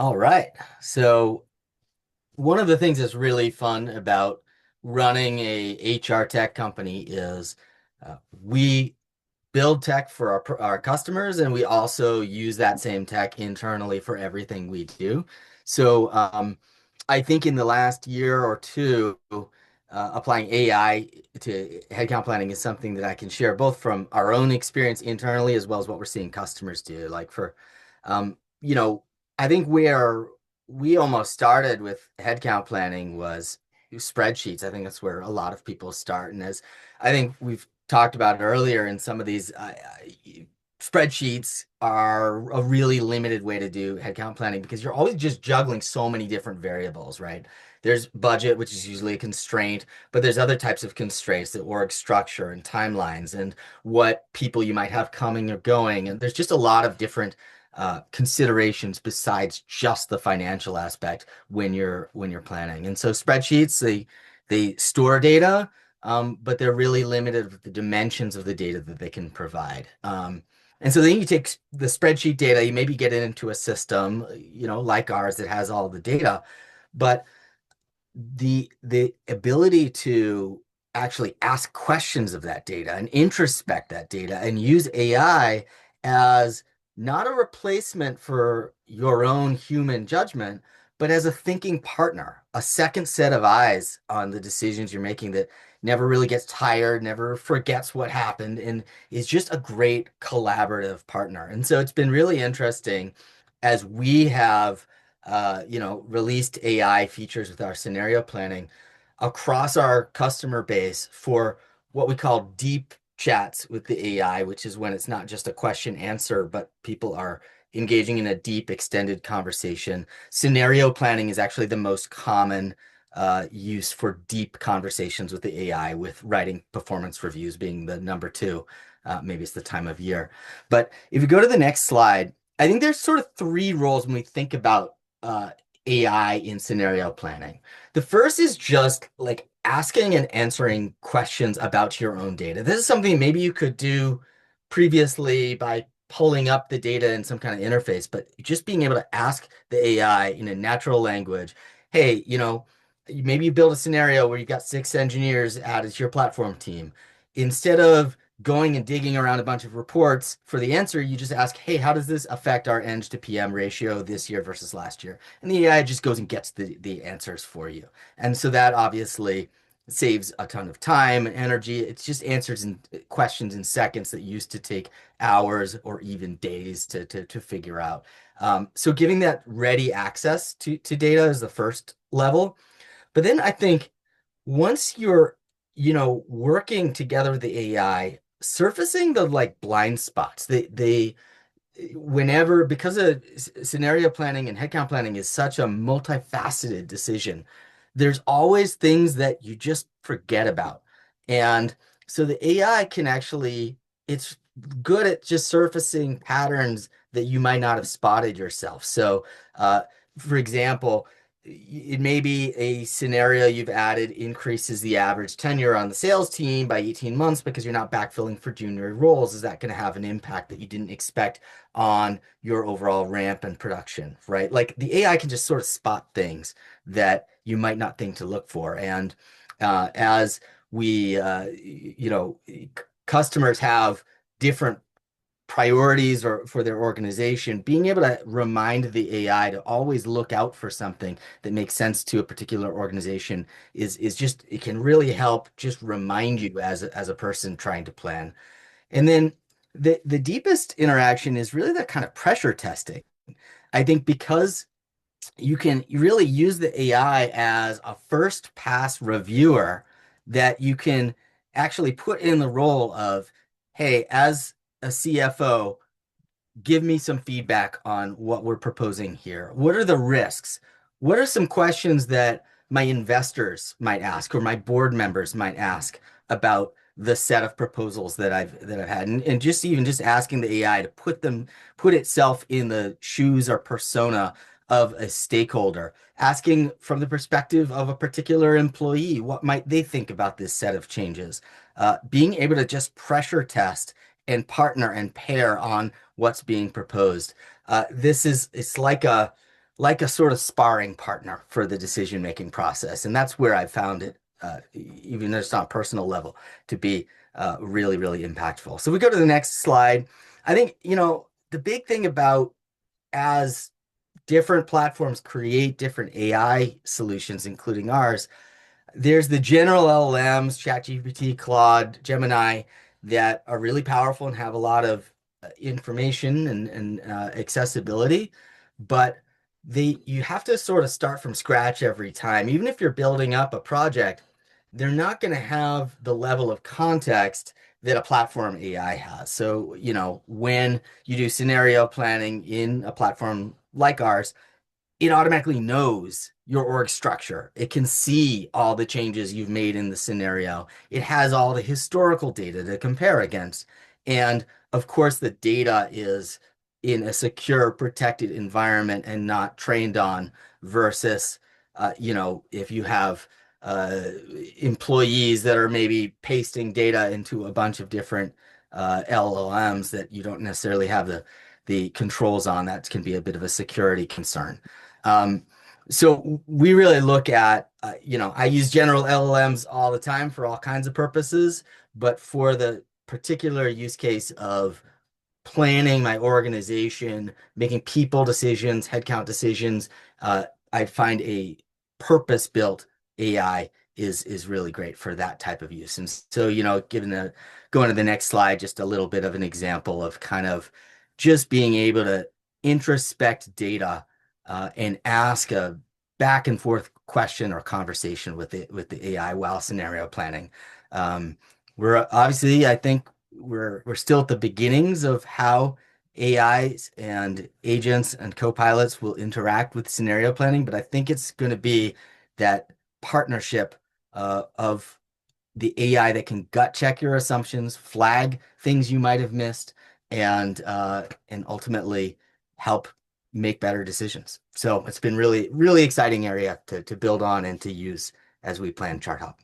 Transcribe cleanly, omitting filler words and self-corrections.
All right. So one of the things that's really fun about running a HR tech company is we build tech for our customers, and we also use that same tech internally for everything we do. So I think in the last year or two, applying AI to headcount planning is something that I can share both from our own experience internally as well as what we're seeing customers do. Like for, you know, I think we almost started with headcount planning was spreadsheets. I think that's where a lot of people start. And as I think we've talked about earlier in some of these spreadsheets are a really limited way to do headcount planning because you're always just juggling so many different variables, right? There's budget, which is usually a constraint, but there's other types of constraints, the org structure and timelines and what people you might have coming or going. And there's just a lot of different considerations besides just the financial aspect when you're planning. And so spreadsheets, they store data, but they're really limited with the dimensions of the data that they can provide. And so then you take the spreadsheet data, you maybe get it into a system, like ours that has all the data, but the ability to actually ask questions of that data and introspect that data and use AI as not a replacement for your own human judgment, but as a thinking partner, a second set of eyes on the decisions you're making that never really gets tired, never forgets what happened, and is just a great collaborative partner. And so it's been really interesting as we have released AI features with our scenario planning across our customer base for what we call deep chats with the AI, which is when it's not just a question answer, but people are engaging in a deep, extended conversation. Scenario planning is actually the most common use for deep conversations with the AI, with writing performance reviews being the number two. Maybe it's the time of year. But if you go to the next slide, I think there's sort of three roles when we think about uh, AI in scenario planning. The first is just like asking and answering questions about your own data. This is something maybe you could do previously by pulling up the data in some kind of interface, but just being able to ask the AI in a natural language, hey, maybe you build a scenario where you've got 6 engineers added to your platform team. Instead of going and digging around a bunch of reports for the answer, you just ask, hey, how does this affect our Eng to PM ratio this year versus last year? And the AI just goes and gets the answers for you. And so that obviously saves a ton of time and energy. It's just answers and questions in seconds that used to take hours or even days to figure out. So giving that ready access to data is the first level. But then I think once you're, working together with the AI, surfacing the like blind spots, they whenever because of scenario planning and headcount planning is such a multifaceted decision, there's always things that you just forget about. And so the AI can actually, it's good at just surfacing patterns that you might not have spotted yourself. So, for example, it may be a scenario you've added increases the average tenure on the sales team by 18 months because you're not backfilling for junior roles. Is that going to have an impact that you didn't expect on your overall ramp and production, right? Like the AI can just sort of spot things that you might not think to look for. And as we, customers have different priorities or for their organization, being able to remind the AI to always look out for something that makes sense to a particular organization is just it can really help just remind you as a person trying to plan. And then the deepest interaction is really that kind of pressure testing. I think because you really use the AI as a first pass reviewer that you can actually put in the role of, hey, as a CFO, give me some feedback on what we're proposing here. What are the risks? What are some questions that my investors might ask or my board members might ask about the set of proposals that I've had? And just even just asking the AI to put itself in the shoes or persona of a stakeholder, asking from the perspective of a particular employee, what might they think about this set of changes? Being able to just pressure test and partner and pair on what's being proposed. It's like a sort of sparring partner for the decision-making process. And that's where I found it, even though it's not personal level, to be really, really impactful. So we go to the next slide. I think, the big thing about as different platforms create different AI solutions, including ours, there's the general LLMs, ChatGPT, Claude, Gemini, that are really powerful and have a lot of information and accessibility, but you have to sort of start from scratch every time. Even if you're building up a project, they're not going to have the level of context that a platform AI has. So, when you do scenario planning in a platform like ours, it automatically knows your org structure. It can see all the changes you've made in the scenario. It has all the historical data to compare against. And of course, the data is in a secure, protected environment and not trained on versus, if you have uh, employees that are maybe pasting data into a bunch of different LLMs that you don't necessarily have the controls on, that can be a bit of a security concern. Um, so we really look at, I use general LLMs all the time for all kinds of purposes, but for the particular use case of planning my organization, making people decisions, headcount decisions, uh, I find a purpose-built AI is really great for that type of use. And so, going to the next slide, just a little bit of an example of kind of just being able to introspect data and ask a back and forth question or conversation with the AI while scenario planning. Um, we're obviously, I think, we're still at the beginnings of how AIs and agents and co-pilots will interact with scenario planning, but I think it's going to be that partnership of the AI that can gut check your assumptions, flag things you might have missed, and ultimately help make better decisions. So it's been really, really exciting area to build on and to use as we plan ChartHop.